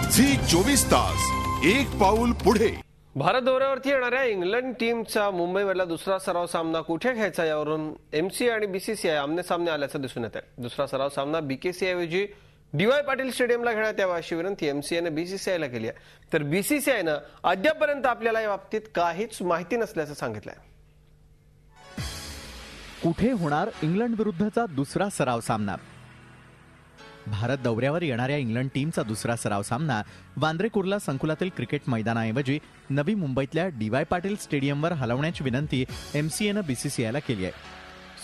Zee 24 तास एक पाऊल पुढे। भारत दौऱ्यावरती येणाऱ्या इंग्लंड टीमचा मुंबईमधला दुसरा सराव सामना कुठे घ्यायचा यावरून एमसीए आणि बीसीसीआय आमने-सामने आल्याचं दिसून येत आहे। दुसरा सराव सामना बीकेसीआय ऐवजी डीवाय पाटील स्टेडियमला घेण्यात यावा अशी विनंती एमसीएने बीसीसीआयला केली आहे, तर बीसीसीआयने अद्यापपर्यंत आपल्याला या बाबतीत काहीच माहिती नसल्याचं सांगितलंय। कुठे होणार इंग्लंड विरुद्धचा दुसरा सराव सामना? भारत दौऱ्यावर येणाऱ्या इंग्लंड टीमचा दुसरा सराव सामना वांद्रे कुर्ला संकुलातील क्रिकेट मैदानाऐवजी नवी मुंबईतल्या डीवाय पाटील स्टेडियमवर हलवण्याची विनंती एमसीएनं बीसीसीआयला केली आहे।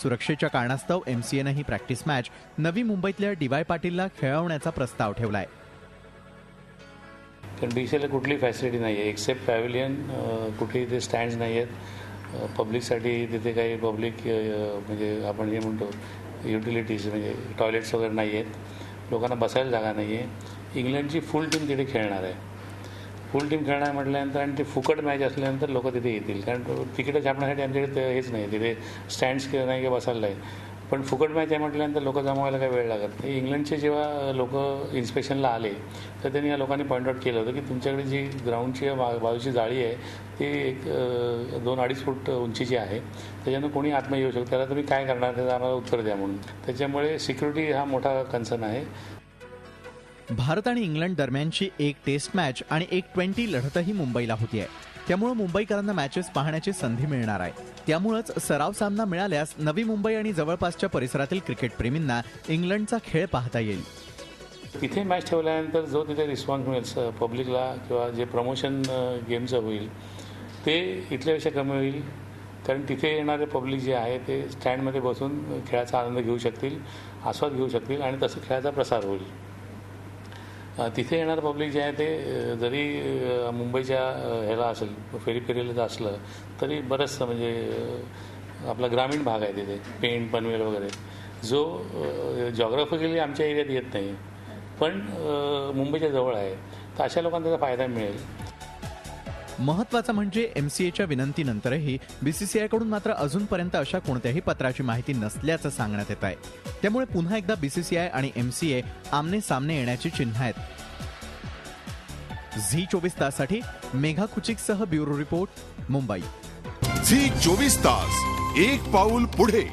सुरक्षेच्या कारणास्तव एमसीएनं ही प्रॅक्टिस मॅच नवी मुंबईतल्या डीवाय पाटीलला खेळवण्याचा प्रस्ताव ठेवलाय। कारण बीसीसीआयला कुठली फॅसिलिटी नाही आहे एक्सेप्ट पॅव्हिलियन, कुठे इथे स्टँड्स नाही आहेत पब्लिकसाठी, तिथे काही पब्लिक म्हणजे आपण जे म्हणतो युटिलिटीज म्हणजे टॉयलेट्स वगैरे नाही आहेत, लोकांना बसायला जागा नाही आहे। इंग्लंडची फुल टीम तिथे खेळणार आहे, फुल टीम खेळणार म्हटल्यानंतर आणि ते फुकट मॅच असल्यानंतर लोक तिथे येतील, कारण तिकीट छापण्यासाठी आमच्याकडे हेच नाही, तिथे स्टँड्स नाही की बसायला नाही, पण फुकट मॅच आहे म्हटल्यानंतर लोक जमवायला काही वेळ लागत नाही। इंग्लंडचे जेव्हा लोक इन्स्पेक्शनला आले तर त्यांनी या लोकांनी पॉईंट आउट केलं होतं की तुमच्याकडे जी ग्राउंडची बाजूची जाळी आहे ती एक 2-2.5 फूट उंचीची आहे, त्याच्यानं कोणी आतमध्ये येऊ शकतं, त्याला तुम्ही काय करणार त्याचं आम्हाला उत्तर द्या म्हणून। त्याच्यामुळे सिक्युरिटी हा मोठा कन्सर्न आहे। भारत आणि इंग्लंड दरम्यानची एक टेस्ट मॅच आणि एक T20 लढतही मुंबईला होती आहे, त्यामुळे मुंबईकरांना मॅचेस पाहण्याची संधी मिळणार आहे। त्यामुळेच सराव सामना मिळाल्यास नवी मुंबई आणि जवळपासच्या परिसरातील क्रिकेटप्रेमींना इंग्लंडचा खेळ पाहता येईल। तिथे मॅच ठेवल्यानंतर जो तिथे रिस्पॉन्स मिळेल पब्लिकला किंवा जे प्रमोशन गेमचं होईल ते इथल्यापेक्षा कमी होईल, कारण तिथे येणारे पब्लिक जे आहे ते स्टँडमध्ये बसून खेळाचा आनंद घेऊ शकतील, आस्वाद घेऊ शकतील आणि तसं खेळाचा प्रसार होईल। तिथे येणारं पब्लिक जे आहे ते जरी मुंबईच्या ह्याला असेल फेरीला असलं तरी बरंचसं म्हणजे आपला ग्रामीण भाग आहे तिथे पेण पनवेल वगैरे जो जॉग्राफिकली आमच्या एरियात येत नाही पण मुंबईच्या जवळ आहे, तर अशा लोकांना त्याचा फायदा मिळेल। महत्त्वाचं म्हणजे एमसीएच्या विनंतीनंतरही बीसीसीआयकडून मात्र अजूनपर्यंत अशा कोणत्याही पत्राची माहिती नसल्याचं सांगण्यात येत आहे, त्यामुळे पुन्हा एकदा बीसीसीआय आणि एमसीए आमने सामने येण्याची चिन्ह आहेत। झी 24 ताससाठी मेघा कुचिकसह ब्युरो रिपोर्ट, मुंबई। झी 24 तास एक पाऊल पुढे।